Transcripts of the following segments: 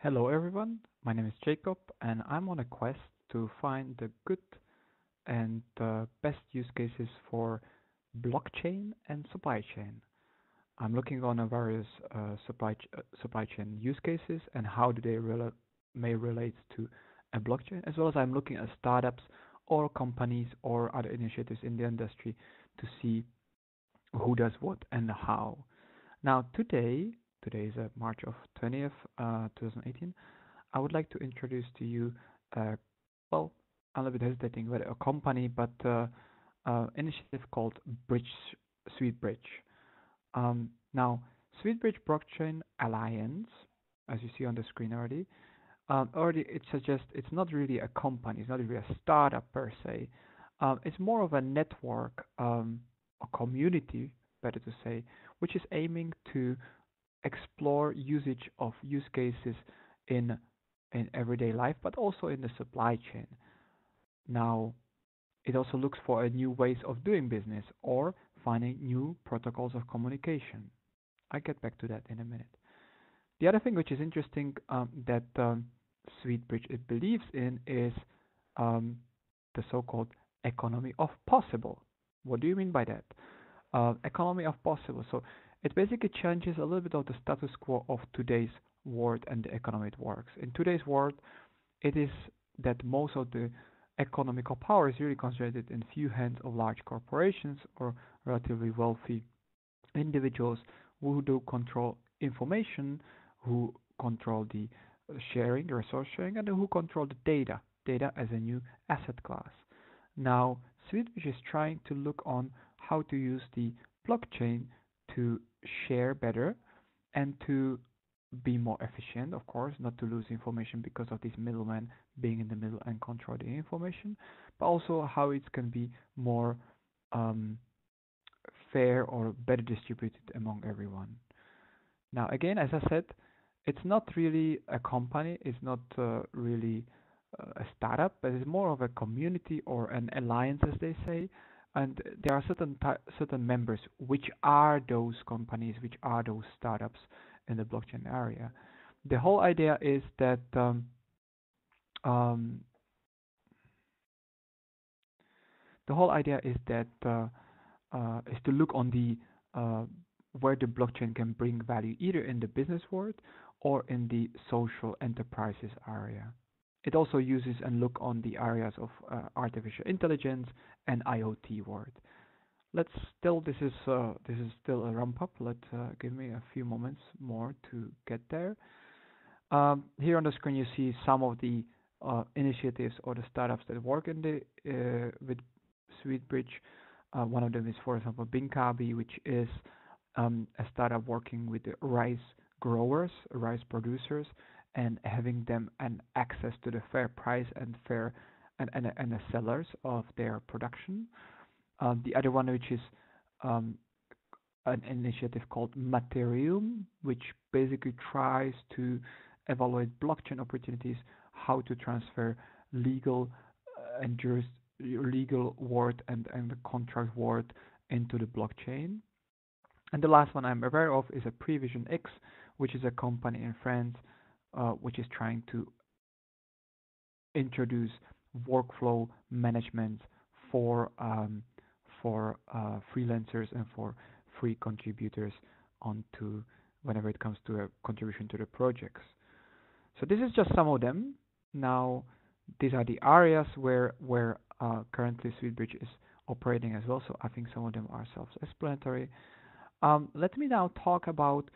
Hello everyone, my name is Jacob and I'm on a quest to find the good and best use cases for blockchain and supply chain. I'm looking on a various supply chain use cases and how do they may relate to a blockchain, as well as I'm looking at startups or companies or other initiatives in the industry to see who does what and how. Now today is March of 20th, 2018. I would like to introduce to you, uh, well, I'm a little bit hesitating whether a company, but initiative called Sweetbridge. Now, Sweetbridge Blockchain Alliance, as you see on the screen already it suggests it's not really a company, it's not really a startup per se. It's more of a network, a community, better to say, which is aiming to explore usage of use cases in in everyday life, but also in the supply chain. Now, it also looks for a new ways of doing business or finding new protocols of communication. I get back to that in a minute. The other thing which is interesting that Sweetbridge it believes in is um, the so-called economy of possible. What do you mean by that? Economy of possible. So it basically changes a little bit of the status quo of today's world and the economy it works. In today's world, it is that most of the economical power is really concentrated in few hands of large corporations or relatively wealthy individuals who do control information, who control the sharing, the resource sharing, and who control the data as a new asset class. Now, Swedish is trying to look on how to use the blockchain to share better and to be more efficient, of course, not to lose information because of these middlemen being in the middle and control the information, but also how it can be more um, fair or better distributed among everyone. Now, again, as I said, it's not really a company, it's not really a startup, but it's more of a community or an alliance, as they say. And there are certain members, which are those companies, which are those startups in the blockchain area. The whole idea is that um, the whole idea is to look on the uh, where the blockchain can bring value either in the business world or in the social enterprises area. It also uses and look on the areas of artificial intelligence and IoT world. Let's still this is still a ramp up. Let give me a few moments more to get there. Here on the screen you see some of the initiatives or the startups that work in the with Sweetbridge. One of them is, for example, Binkabi, which is a startup working with the rice growers, rice producers, and having them an access to the fair price and fair and the sellers of their production. The other one, which is um, an initiative called Materium, which basically tries to evaluate blockchain opportunities, how to transfer legal and legal word and the contract word into the blockchain. And the last one I'm aware of is a Prevision X, which is a company in France which is trying to introduce workflow management for freelancers and for free contributors onto whenever it comes to a contribution to the projects. So this is just some of them. Now these are the areas where currently Sweetbridge is operating as well. So I think some of them are self-explanatory. Let me now talk about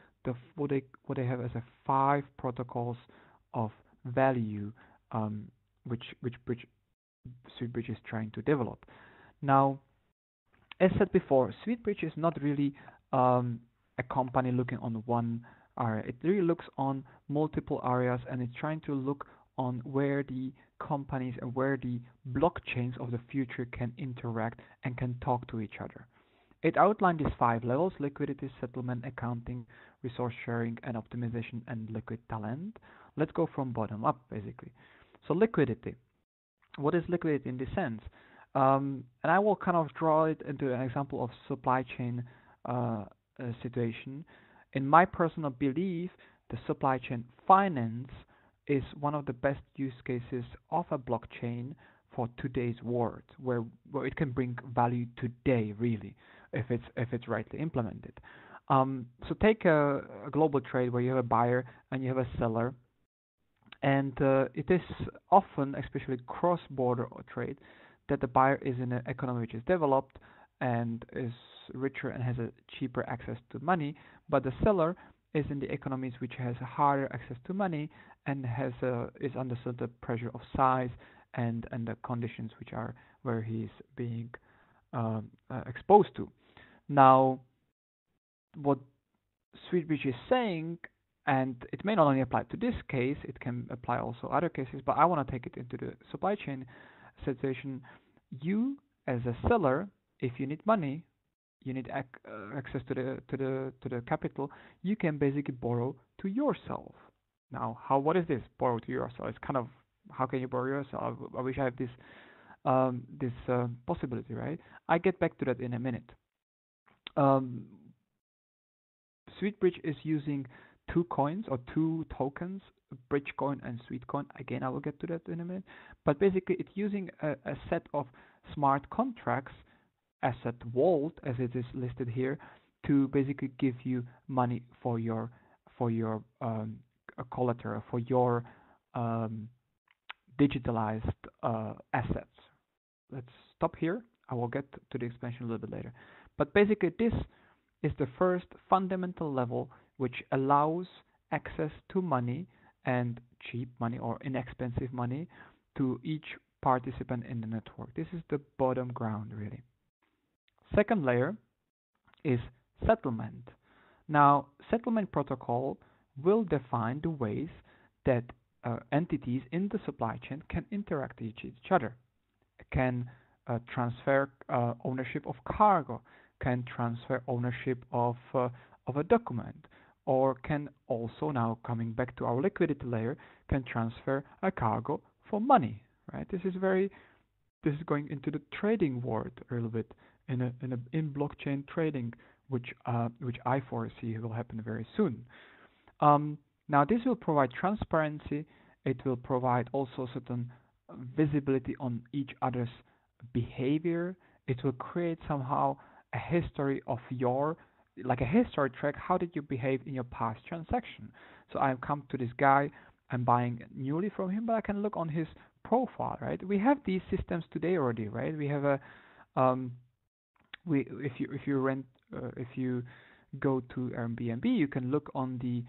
what they have as a 5 protocols of value, which Sweetbridge is trying to develop. Now, as said before, Sweetbridge is not really a company looking on one area. It really looks on multiple areas, and it's trying to look on where the companies and where the blockchains of the future can interact and can talk to each other. It outlined these 5 levels: liquidity, settlement, accounting, resource sharing, and optimization, and liquid talent. Let's go from bottom up, basically. So liquidity. What is liquidity in this sense? And I will kind of draw it into an example of supply chain situation. In my personal belief, the supply chain finance is one of the best use cases of a blockchain for today's world, where it can bring value today, really, if it's rightly implemented. So take a global trade where you have a buyer and you have a seller, and it is often, especially cross-border trade, that the buyer is in an economy which is developed and is richer and has a cheaper access to money, but the seller is in the economies which has a higher access to money and is under the pressure of size and the conditions which are where he's being exposed to. Now, what Sweetbridge is saying, and it may not only apply to this case, it can apply also other cases, but I want to take it into the supply chain situation. You, as a seller, if you need money, you need access to the capital, you can basically borrow to yourself. Now, what is this borrow to yourself? It's kind of, how can you borrow yourself? I wish I had this possibility, right? I get back to that in a minute. Um, Sweetbridge is using two coins or two tokens, Bridge coin and Sweet coin. Again, I will get to that in a minute. But basically, it's using a set of smart contracts, asset vault as it is listed here, to basically give you money for your collateral, for your um, digitalized assets. Let's stop here. I will get to the expansion a little bit later. But basically, this is the first fundamental level which allows access to money, and cheap money or inexpensive money, to each participant in the network. This is the bottom ground, really. Second layer is settlement. Now, settlement protocol will define the ways that entities in the supply chain can interact with each other, can transfer ownership of cargo, can transfer ownership of a document, or can also, now coming back to our liquidity layer, can transfer a cargo for money. Right? This is going into the trading world a little bit, in blockchain trading, which I foresee will happen very soon. Now this will provide transparency. It will provide also certain visibility on each other's behavior. It will create somehow a history of like a history track. How did you behave in your past transaction? So I've come to this guy, I'm buying newly from him, but I can look on his profile, right? We have these systems today already, right? We have a um, if you rent if you go to Airbnb, you can look on the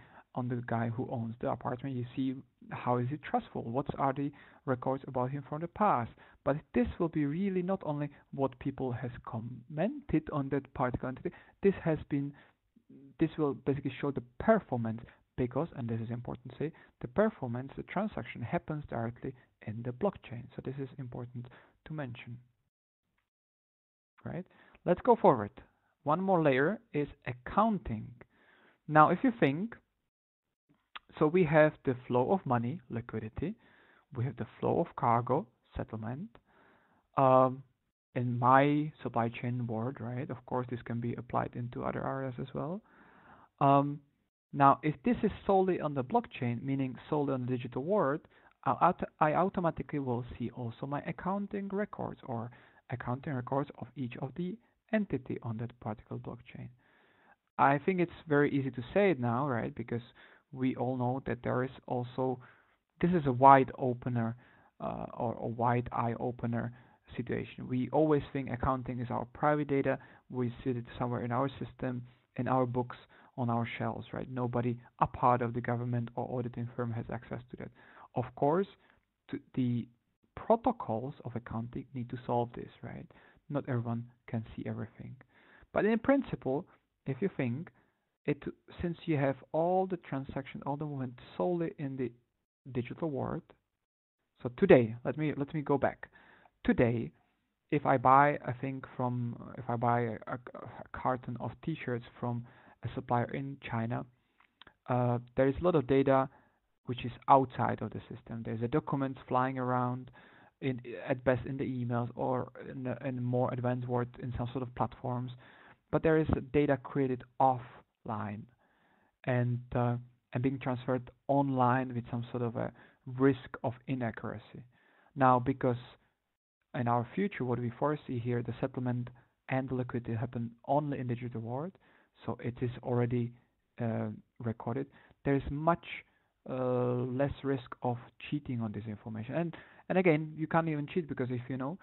guy who owns the apartment. You see how is he trustful, what are the records about him from the past. But this will be really not only what people has commented on that particular entity. This will basically show the performance, because, and this is important to say, the transaction happens directly in the blockchain. So this is important to mention, right? Let's go forward. One more layer is accounting. Now, if you think, so we have the flow of money, liquidity. We have the flow of cargo, settlement. Um, in my supply chain world, right? Of course, this can be applied into other areas as well. Um, Now, if this is solely on the blockchain, meaning solely on the digital world, I automatically will see also my accounting records, or accounting records of each of the entity on that particular blockchain. I think it's very easy to say it now, right? Because we all know that there is also, this is a wide opener, or a wide eye opener situation. We always think accounting is our private data. We sit it somewhere in our system, in our books, on our shelves, right? Nobody, a part of the government or auditing firm, has access to that. Of course, the protocols of accounting need to solve this, right? Not everyone can see everything. But in principle, if you think it, since you have all the transactions, all the movement solely in the digital world. So today, let me go back. Today, if I buy a thing from, if I buy a carton of T-shirts from a supplier in China, there is a lot of data which is outside of the system. There's a document flying around, in at best in the emails, or in more advanced words in some sort of platforms. But there is data created offline, and and being transferred online with some sort of a risk of inaccuracy. Now, because in our future, what we foresee here, the settlement and the liquidity happen only in digital world, so it is already uh, recorded. There is much less risk of cheating on this information. And again, you can't even cheat because if you know,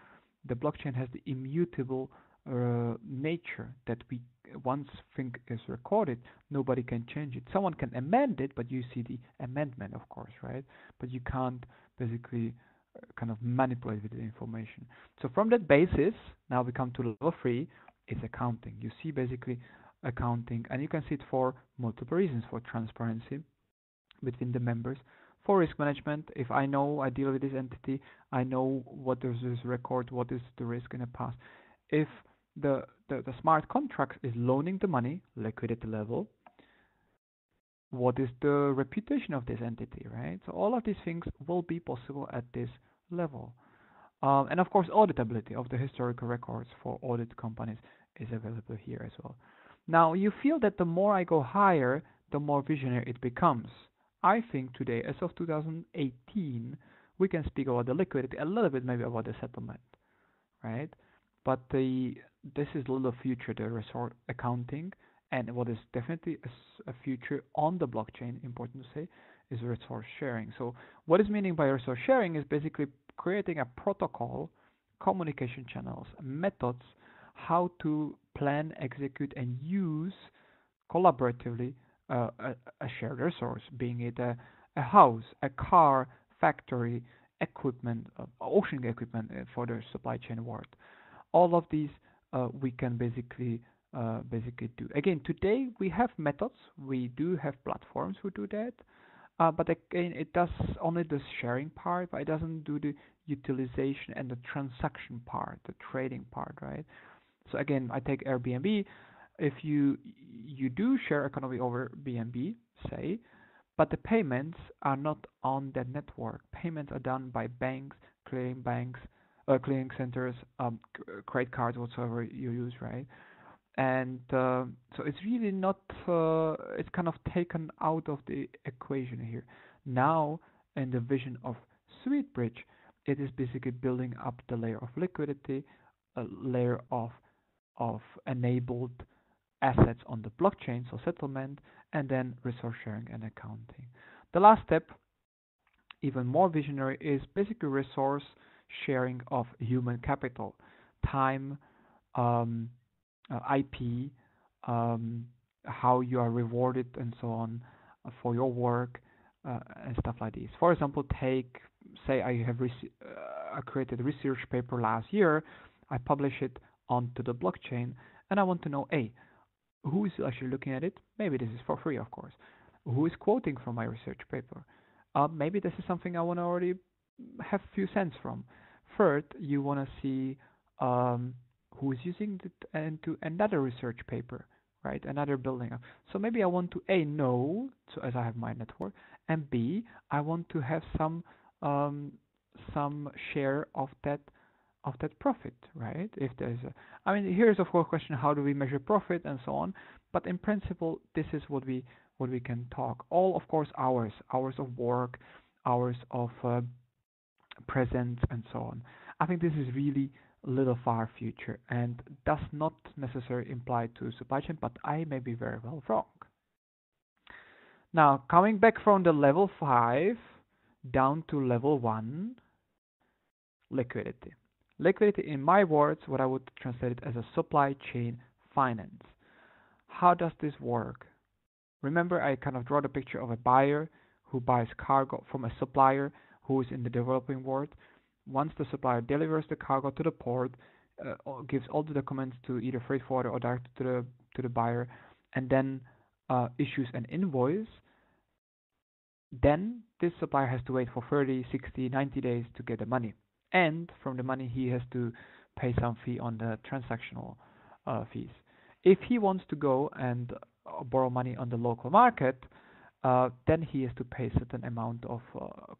the blockchain has the immutable nature that we once thing is recorded, nobody can change it. Someone can amend it, but you see the amendment, of course, right? But you can't basically kind of manipulate with the information. So from that basis, now we come to level three, is accounting. You see basically accounting, and you can see it for multiple reasons: for transparency between the members, for risk management. If I know I deal with this entity, I know what is this record, what is the risk in the past. If the smart contract is loaning the money, liquidity level, what is the reputation of this entity, right? So all of these things will be possible at this level. And of course, auditability of the historical records for audit companies is available here as well. Now, you feel that the more I go higher, the more visionary it becomes. I think today, as of 2018, we can speak about the liquidity, a little bit maybe about the settlement, right? But this is a little future, the resource accounting, and what is definitely a future on the blockchain, important to say, is resource sharing. So what is meaning by resource sharing is basically creating a protocol, communication channels, methods, how to plan, execute, and use collaboratively a shared resource, being it a house, a car, factory, equipment, ocean equipment for the supply chain world. All of these we can basically do. Again, today we have methods, we do have platforms who do that, but again, it does only the sharing part, but it doesn't do the utilization and the transaction part, the trading part, right? So again, I take Airbnb. If you do share economy over BNB, say, but the payments are not on that network. Payments are done by banks, clearing centers, credit cards, whatsoever you use, right? And so it's really not. It's kind of taken out of the equation here. Now, in the vision of Sweetbridge, it is basically building up the layer of liquidity, a layer of enabled assets on the blockchain, so settlement, and then resource sharing and accounting. The last step, even more visionary, is basically resource sharing of human capital, time, um, IP, um, how you are rewarded, and so on for your work and stuff like this. For example, say I have I created a research paper last year, I publish it onto the blockchain, and I want to know, A, who is actually looking at it? Maybe this is for free, of course. Who is quoting from my research paper? Maybe this is something I want to already have few cents from. Third, you want to see who is using it into another research paper, right? Another building up. So maybe I want to A, know, so as I have my network, and B, I want to have um, some share of that profit, right? If there's I mean, here's of course a question: how do we measure profit and so on? But in principle, this is what we can talk. All of course hours of work, hours of presence, and so on. I think this is really a little far future and does not necessarily imply to supply chain, but I may be very well wrong. Now, coming back from the level 5 down to level 1, liquidity. Liquidity, in my words, what I would translate it as a supply chain finance. How does this work? Remember, I kind of draw the picture of a buyer who buys cargo from a supplier who is in the developing world. Once the supplier delivers the cargo to the port, gives all the documents to either freight forwarder or direct to the buyer, and then issues an invoice, then this supplier has to wait for 30, 60, 90 days to get the money. And from the money, he has to pay some fee on the transactional fees. If he wants to go and borrow money on the local market, then he has to pay a certain amount of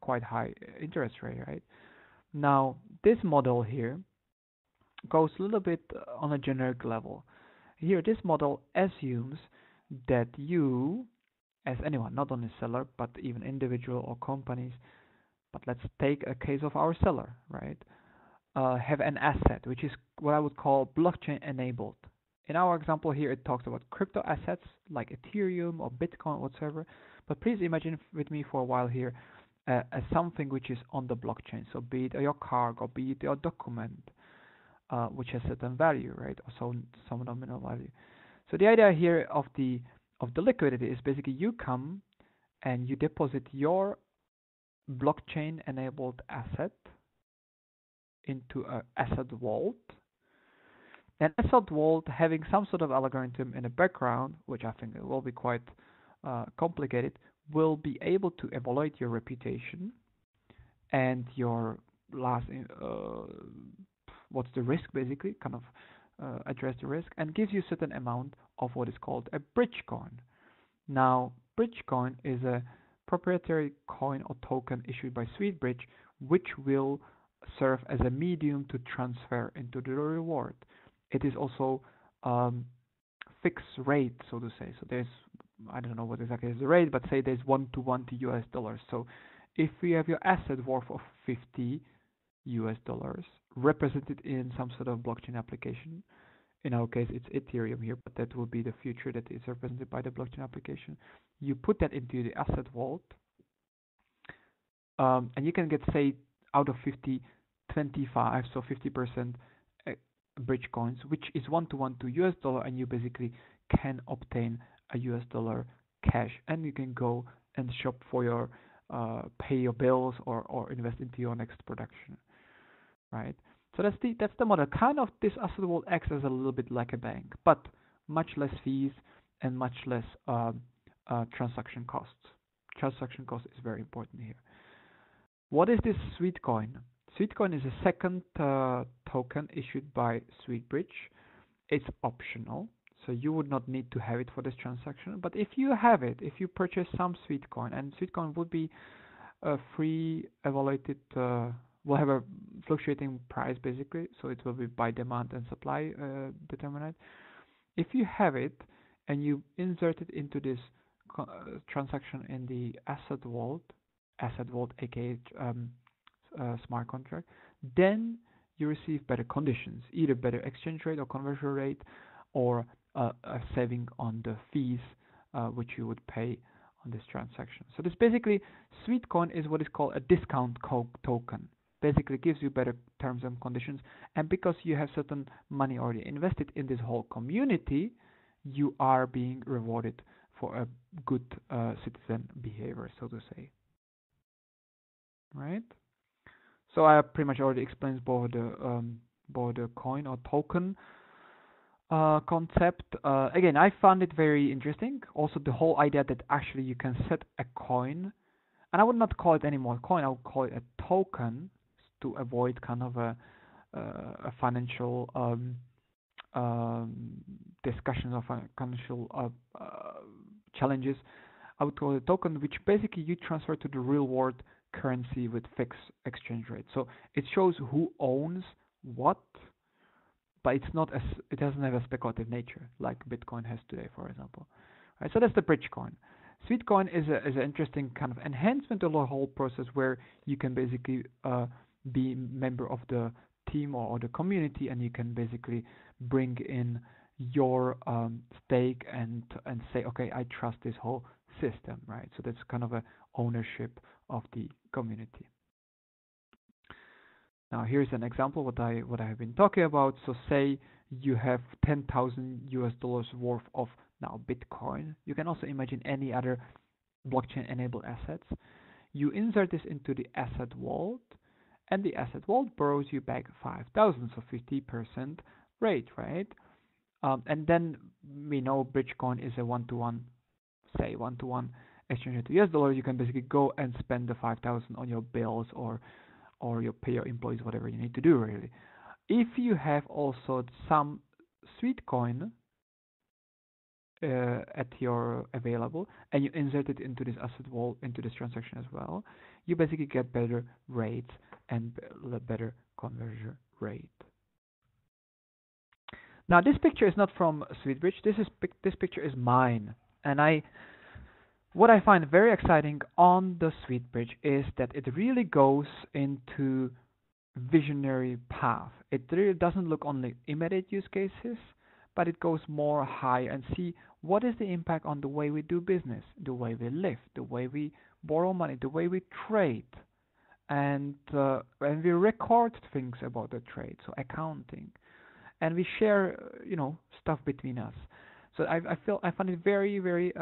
quite high interest rate, right? Now, this model here goes a little bit on a generic level. Here, this model assumes that you as anyone, not only seller, but even individual or companies. But let's take a case of our seller, right? Have an asset, which is what I would call blockchain enabled. In our example here, it talks about crypto assets like Ethereum or Bitcoin, whatsoever. But please imagine with me for a while here as something which is on the blockchain. So be it your cargo, be it your document, which has certain value, right, or some nominal value. So the idea here of the liquidity is basically you come and you deposit your blockchain enabled asset into a asset vault. An asset vault having some sort of algorithm in the background, which I think will be quite complicated, will be able to evaluate your reputation and your last what's the risk, basically, kind of address the risk, and gives you a certain amount of what is called a bridge coin. Now, bridge coin is a proprietary coin or token issued by Sweetbridge, which will serve as a medium to transfer into the reward. It is also fixed rate, so to say. So there's, I don't know what exactly is the rate, but say there's 1 to 1 to US dollars. So if you have your asset worth of 50 US dollars represented in some sort of blockchain application, in our case it's Ethereum here, but that will be the future that is represented by the blockchain application. You put that into the asset vault, and you can get, say, out of 50, 25, so 50% bridge coins, which is 1 to 1 to US dollar, and you basically can obtain a US dollar cash, and you can go and shop for your pay your bills or invest into your next production, right? So that's the model. Kind of this asset vault acts as a little bit like a bank, but much less fees and much less transaction costs. Transaction cost is very important here. What is this Sweetcoin? Sweetcoin is a second token issued by Sweetbridge. It's optional, so you would not need to have it for this transaction. But if you have it, if you purchase some Sweetcoin, and Sweetcoin would be free evaluated, will have a fluctuating price basically, so it will be by demand and supply determined. If you have it and you insert it into this transaction in the asset vault, aka smart contract, then you receive better conditions, either better exchange rate or conversion rate, or a saving on the fees which you would pay on this transaction. So this basically, Sweetcoin is what is called a discount token. Basically gives you better terms and conditions, and because you have certain money already invested in this whole community, you are being rewarded for a good citizen behavior, so to say. Right? So I pretty much already explained both the coin or token concept. Again, I found it very interesting. Also, the whole idea that actually you can set a coin, and I would not call it anymore a coin. I would call it a token to avoid kind of a financial discussions of financial challenges. I would call it a token, which basically you transfer to the real world currency with fixed exchange rate. So it shows who owns what, but it doesn't have a speculative nature like Bitcoin has today, for example. Right, so that's the bridge coin. Sweetcoin is an interesting kind of enhancement of the whole process where you can basically be member of the team or the community, and you can basically bring in your stake and say, okay, I trust this whole system, right? So that's kind of a ownership of the community. Now here's an example what I have been talking about. So say you have 10,000 US dollars worth of now Bitcoin. You can also imagine any other blockchain enabled assets. You insert this into the asset vault, and the asset vault borrows you back 5,000, so 50% rate, right? And then we know Bridgecoin is a 1 to 1, say 1 to 1 exchange rate to US dollar. You can basically go and spend the 5,000 on your bills or you pay your employees, whatever you need to do, really. If you have also some Sweetcoin at your available, and you insert it into this asset vault, into this transaction as well, you basically get better rates and better conversion rate. Now this picture is not from Sweetbridge. This picture is mine, and I What I find very exciting on the Sweetbridge is that it really goes into visionary path. It really doesn't look only immediate use cases, but it goes more high and see what is the impact on the way we do business, the way we live, the way we borrow money, the way we trade, and we record things about the trade, so accounting, and we share, stuff between us. So I find it very very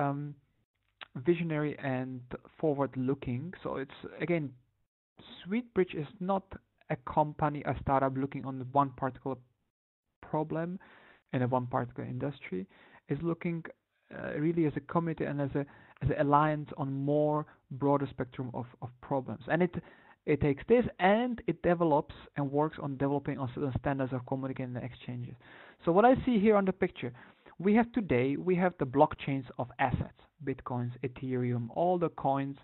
visionary and forward looking. So it's again, Sweetbridge is not a company, a startup looking on one particular problem in a one particular industry. Is looking really as a community and as an alliance on more broader spectrum of problems. And it takes this and it develops and works on developing on certain standards of communicating and exchanges. So what I see here on the picture, we have the blockchains of assets, bitcoins, Ethereum, all the coins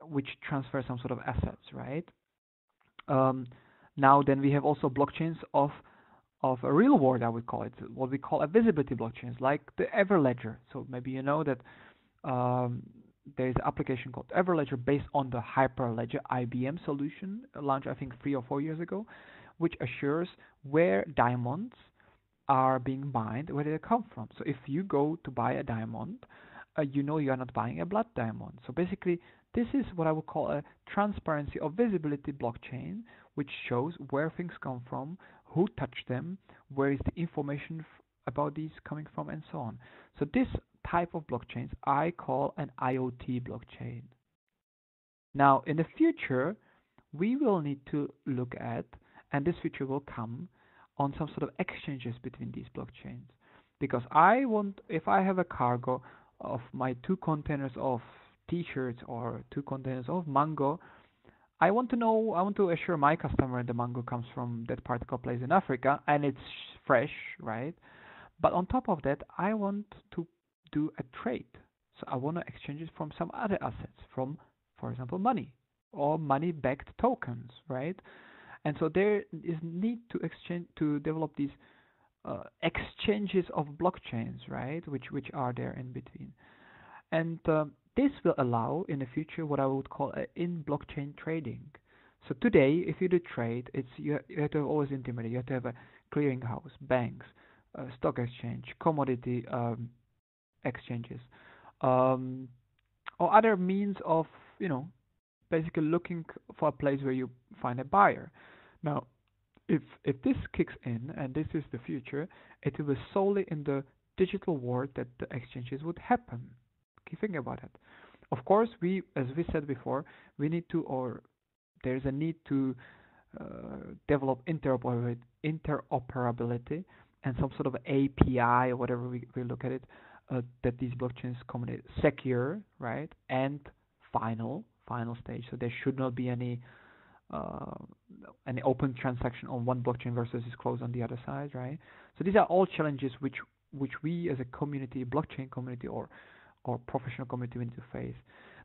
which transfer some sort of assets, right? Um, Now then we have also blockchains of a real world, I would call it, what we call a visibility blockchains, like the Everledger. So maybe you know that um, there is an application called Everledger based on the Hyperledger IBM solution, launched I think 3 or 4 years ago, which assures where diamonds are being mined, where they come from. So if you go to buy a diamond, you know you are not buying a blood diamond. So basically, this is what I would call a transparency or visibility blockchain, which shows where things come from, who touched them, where is the information about these coming from, and so on. So this type of blockchains I call an IoT blockchain. Now, in the future, we will need to look at, and this future will come on some sort of exchanges between these blockchains. Because I want, if I have a cargo of my 2 containers of t-shirts or 2 containers of mango, I want to know, I want to assure my customer the mango comes from that particular place in Africa and it's fresh, right? But on top of that, I want to do a trade. So I want to exchange it from some other assets, from, for example, money or money-backed tokens, right? And so there is need to exchange to develop these exchanges of blockchains, right? Which are there in between, and this will allow in the future what I would call in blockchain trading. So today, if you do trade, you have to have always intermediate. You have to have a clearinghouse, banks, stock exchange, commodity exchanges, um, or other means of you know basically looking for a place where you find a buyer. Now, if this kicks in and this is the future, it will be solely in the digital world that the exchanges would happen. Okay, think about it. Of course, as we said before, we need to, or there's a need to develop interoperability and some sort of API or whatever we look at it, that these blockchains communicate secure, right, and final stage. So there should not be uh, any open transaction on one blockchain versus is closed on the other side, right? So these are all challenges which we as a community, blockchain community or professional community, we need to face.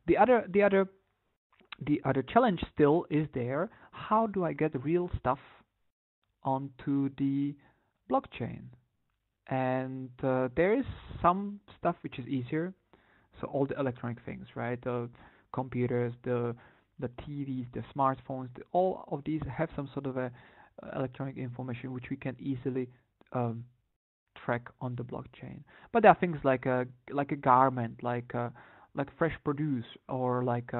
The other the other the other challenge still is there. How do I get real stuff onto the blockchain? And there is some stuff which is easier. So all the electronic things, right? The computers, the TVs, the smartphones, all of these have some sort of a electronic information which we can easily um, track on the blockchain. But there are things like a garment, like fresh produce or like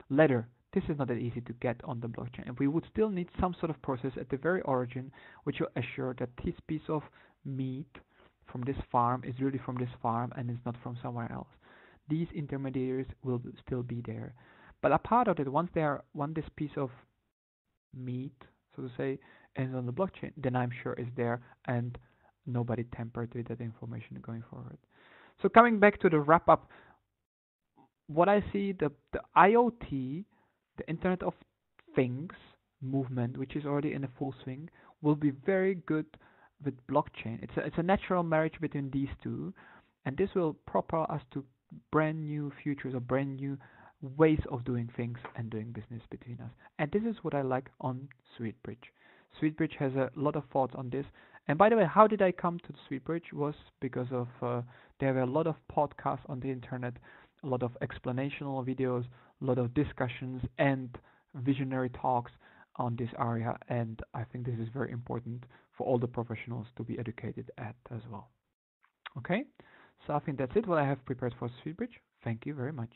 leather. This is not that easy to get on the blockchain, and we would still need some sort of process at the very origin, which will assure that this piece of meat from this farm is really from this farm and is not from somewhere else. These intermediaries will still be there, but a part of it, once this piece of meat, so to say, is on the blockchain, then I'm sure is there and nobody tampered with that information going forward. So coming back to the wrap up, what I see, the IoT, the Internet of Things movement, which is already in a full swing, will be very good with blockchain. It's a natural marriage between these two, and this will propel us to brand new futures or brand new ways of doing things and doing business between us. And this is what I like on Sweetbridge. Sweetbridge has a lot of thoughts on this. And by the way, how did I come to Sweetbridge? Was because of there were a lot of podcasts on the internet a lot of explanational videos, a lot of discussions and visionary talks on this area, and I think this is very important for all the professionals to be educated at as well. Okay, so I think that's it what I have prepared for Sweetbridge. Thank you very much.